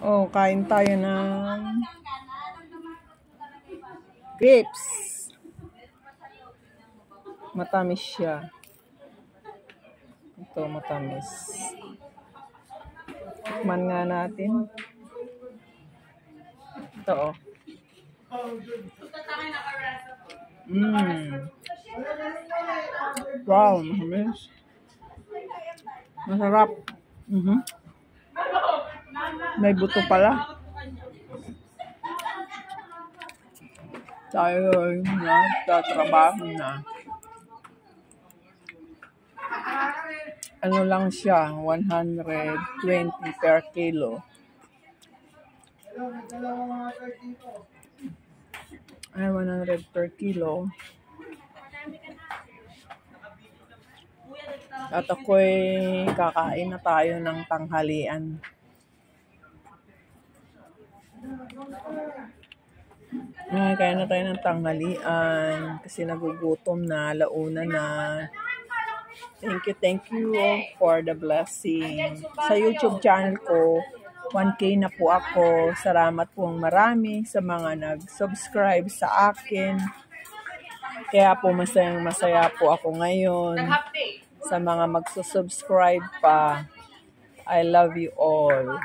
Oh, kain tayo ng grapes. Matamis siya. Ito, matamis. Tikman nga natin. Ito, oh. Wow, matamis. Masarap. May buto pala. Tayo na, tatrabaho na. Ano lang siya, 120 per kilo. Ay, 100 per kilo. At ako'y kakain na tayo ng tanghalian. Kaya na tayo ng tanghalian kasi nagugutom na, alauna na. Thank you for the blessing. Sa YouTube channel ko, 1K na po ako. Salamat po marami sa mga nag-subscribe sa akin. Kaya po masaya po ako ngayon. Sa mga magsusubscribe pa, I love you all.